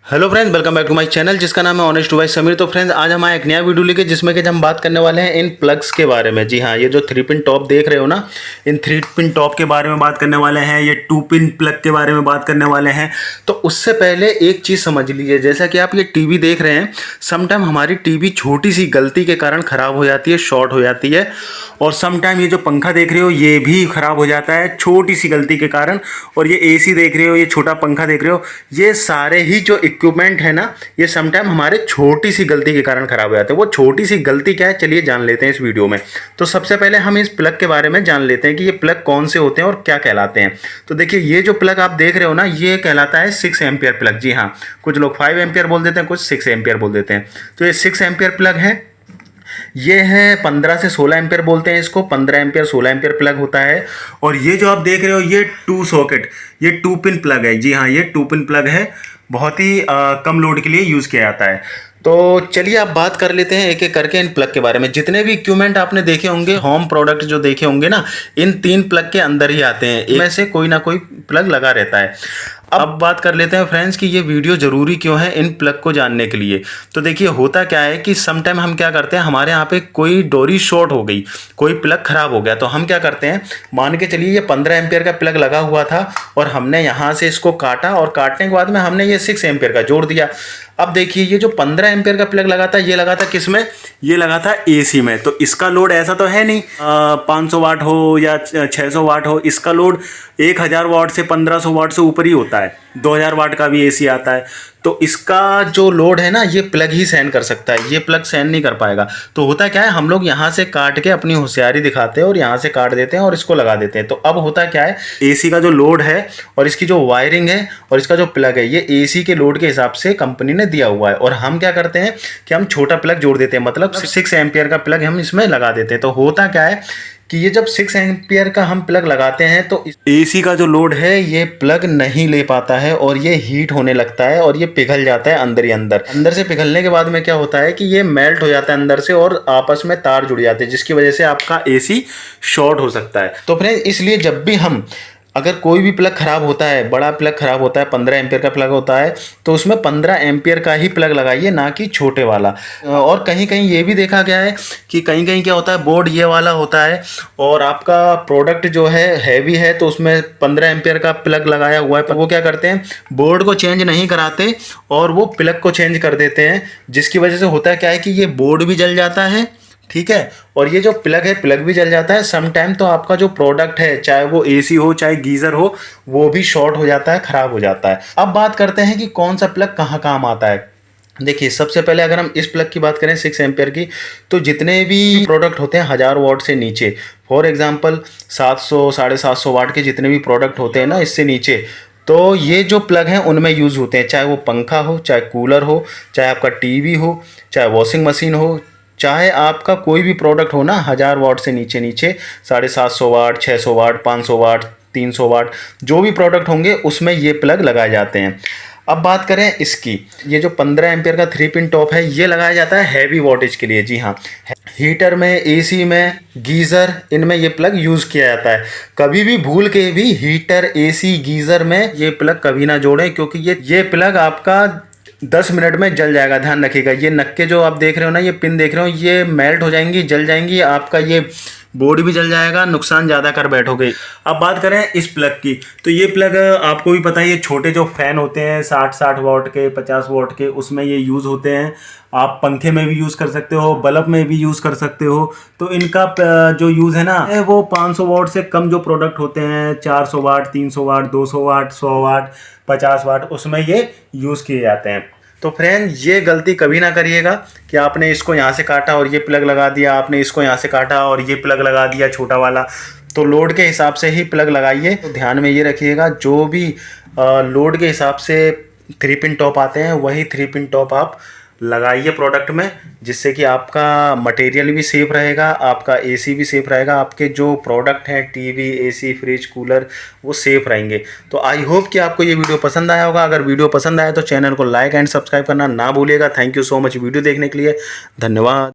Hello friends, welcome back to my channel जिसका नाम है ऑनेस्ट बाय समीर। तो फ्रेंड्स, आज हम आए एक नया वीडियो लेके जिसमें कि हम बात करने वाले हैं इन प्लग्स के बारे में। जी हाँ, ये जो 3 पिन टॉप देख रहे हो ना, इन 3 पिन टॉप के बारे में बात करने वाले हैं। ये 2 पिन प्लग के बारे में बात करने वाले हैं। तो उससे पहले एक चीज़ समझ लीजिए, जैसा कि आप ये टीवी देख रहे हैं, समटाइम हमारी टीवी छोटी सी गलती के कारण ख़राब हो जाती है, शॉर्ट हो जाती है। और समटाइम ये जो पंखा देख रहे हो ये भी ख़राब हो जाता है छोटी सी गलती के कारण। और ये एसी देख रहे हो, ये छोटा पंखा देख रहे हो, ये सारे ही जो इक्विपमेंट है ना, ये समटाइम हमारे छोटी सी गलती के कारण ख़राब हो जाते हैं। वो छोटी सी गलती क्या है, चलिए जान लेते हैं इस वीडियो में। तो सबसे पहले हम इस प्लग के बारे में जान लेते हैं कि ये प्लग कौन से होते हैं और क्या कहलाते हैं। तो देखिए, ये जो प्लग आप देख रहे हो ना, ये कहलाता है 6 एम्पियर प्लग। जी हाँ, कुछ लोग 5 एम्पियर बोल देते हैं, कुछ 6 एम्पियर बोल देते हैं। तो ये 6 एम्पियर प्लग है। ये है 15 से 16 एम्पियर बोलते हैं इसको। 15 एम्पियर 16 एम्पियर प्लग होता है। और ये जो आप देख रहे हो, ये 2 सॉकेट, ये 2 पिन प्लग है। जी हाँ, ये 2 पिन प्लग है। बहुत ही कम लोड के लिए यूज़ किया जाता है। तो चलिए आप बात कर लेते हैं एक एक करके इन प्लग के बारे में। जितने भी इक्विपमेंट आपने देखे होंगे, होम प्रोडक्ट जो देखे होंगे ना, इन 3 प्लग के अंदर ही आते हैं। इनमें से कोई ना कोई प्लग लगा रहता है। अब बात कर लेते हैं फ्रेंड्स कि ये वीडियो ज़रूरी क्यों है इन प्लग को जानने के लिए। तो देखिए, होता क्या है कि समटाइम हम क्या करते हैं, हमारे यहाँ पे कोई डोरी शॉर्ट हो गई, कोई प्लग ख़राब हो गया, तो हम क्या करते हैं, मान के चलिए ये 15 एम्पियर का प्लग लगा हुआ था और हमने यहाँ से इसको काटा और काटने के बाद में हमने ये 6 एम्पियर का जोड़ दिया। अब देखिए, ये जो 15 एम्पियर का प्लग लगा था, ये लगा था किस में, ये लगा था एसी में। तो इसका लोड ऐसा तो है नहीं 500 वाट हो या 600 वाट हो, इसका लोड 1000 वाट से 1500 वाट से ऊपर ही होता है। 2000 वाट का भी एसी आता है। तो इसका जो लोड है ना, ये प्लग ही सहन कर सकता है, ये प्लग सहन नहीं कर पाएगा। तो होता क्या है, हम लोग यहाँ से काट के अपनी होशियारी दिखाते हैं और यहाँ से काट देते हैं और इसको लगा देते हैं। तो अब होता क्या है, एसी का जो लोड है और इसकी जो वायरिंग है और इसका जो प्लग है, ये एसी के लोड के हिसाब से कंपनी ने दिया हुआ है। और हम क्या करते हैं कि हम छोटा प्लग जोड़ देते हैं, मतलब 6 एम्पियर का प्लग हम इसमें लगा देते हैं। तो होता क्या है कि ये जब 6 एम्पियर का हम प्लग लगाते हैं तो एसी का जो लोड है ये प्लग नहीं ले पाता है और ये हीट होने लगता है और ये पिघल जाता है अंदर ही अंदर से। पिघलने के बाद में क्या होता है कि ये मेल्ट हो जाता है अंदर से और आपस में तार जुड़ जाते हैं, जिसकी वजह से आपका एसी शॉर्ट हो सकता है। तो फ्रेंड्स, इसलिए जब भी हम अगर कोई भी प्लग ख़राब होता है, बड़ा प्लग ख़राब होता है, 15 एम्पियर का प्लग होता है, तो उसमें 15 एम्पियर का ही प्लग लगाइए, ना कि छोटे वाला। और कहीं कहीं ये भी देखा गया है कि कहीं कहीं क्या होता है, बोर्ड ये वाला होता है और आपका प्रोडक्ट जो है हैवी है, तो उसमें 15 एम्पियर का प्लग लगाया हुआ है, पर वो क्या करते हैं, बोर्ड को चेंज नहीं कराते और वो प्लग को चेंज कर देते हैं, जिसकी वजह से होता है क्या है कि ये बोर्ड भी जल जाता है, ठीक है, और ये जो प्लग है, प्लग भी जल जाता है। सम टाइम तो आपका जो प्रोडक्ट है, चाहे वो एसी हो चाहे गीज़र हो, वो भी शॉर्ट हो जाता है, ख़राब हो जाता है। अब बात करते हैं कि कौन सा प्लग कहाँ काम आता है। देखिए, सबसे पहले अगर हम इस प्लग की बात करें 6 एम्पियर की, तो जितने भी प्रोडक्ट होते हैं 1000 वाट से नीचे, फॉर एग्जांपल 700 750 वाट के जितने भी प्रोडक्ट होते हैं ना, इससे नीचे, तो ये जो प्लग हैं उनमें यूज़ होते हैं। चाहे वो पंखा हो, चाहे कूलर हो, चाहे आपका टीवी हो, चाहे वॉशिंग मशीन हो, चाहे आपका कोई भी प्रोडक्ट हो ना, 1000 वाट से नीचे 750 वाट, 600 वाट, 500 वाट, 300 वाट, जो भी प्रोडक्ट होंगे उसमें ये प्लग लगाए जाते हैं। अब बात करें इसकी, ये जो 15 एम्पियर का 3 पिन टॉप है, ये लगाया जाता है हैवी वोल्टेज के लिए। जी हाँ, हीटर में, एसी में, गीज़र, इनमें ये प्लग यूज़ किया जाता है। कभी भी भूल के भी हीटर, एसी, गीज़र में ये प्लग कभी ना जोड़ें, क्योंकि ये प्लग आपका 10 मिनट में जल जाएगा। ध्यान रखिएगा, ये नक्के जो आप देख रहे हो ना, ये पिन देख रहे हो, ये मेल्ट हो जाएंगी, जल जाएंगी, आपका ये बोर्ड भी जल जाएगा, नुकसान ज़्यादा कर बैठोगे। अब बात करें इस प्लग की, तो ये प्लग आपको भी पता है, ये छोटे जो फ़ैन होते हैं 60 वाट के, 50 वाट के, उसमें ये यूज़ होते हैं। आप पंखे में भी यूज़ कर सकते हो, बल्ब में भी यूज़ कर सकते हो। तो इनका जो यूज़ है ना, वो 500 वाट से कम जो प्रोडक्ट होते हैं, 400 वाट, 300 वाट, 200 वाट, 100 वाट, 50 वाट, उसमें ये यूज़ किए जाते हैं। तो फ्रेंड, ये गलती कभी ना करिएगा कि आपने इसको यहाँ से काटा और ये प्लग लगा दिया, आपने इसको यहाँ से काटा और ये प्लग लगा दिया छोटा वाला। तो लोड के हिसाब से ही प्लग लगाइए। तो ध्यान में ये रखिएगा, जो भी लोड के हिसाब से 3 पिन टॉप आते हैं, वही 3 पिन टॉप आप लगाइए प्रोडक्ट में, जिससे कि आपका मटेरियल भी सेफ रहेगा, आपका एसी भी सेफ रहेगा, आपके जो प्रोडक्ट हैं टीवी, एसी, फ्रिज, कूलर, वो सेफ रहेंगे। तो आई होप कि आपको ये वीडियो पसंद आया होगा। अगर वीडियो पसंद आया तो चैनल को लाइक एंड सब्सक्राइब करना ना भूलिएगा। Thank you so much video देखने के लिए, धन्यवाद।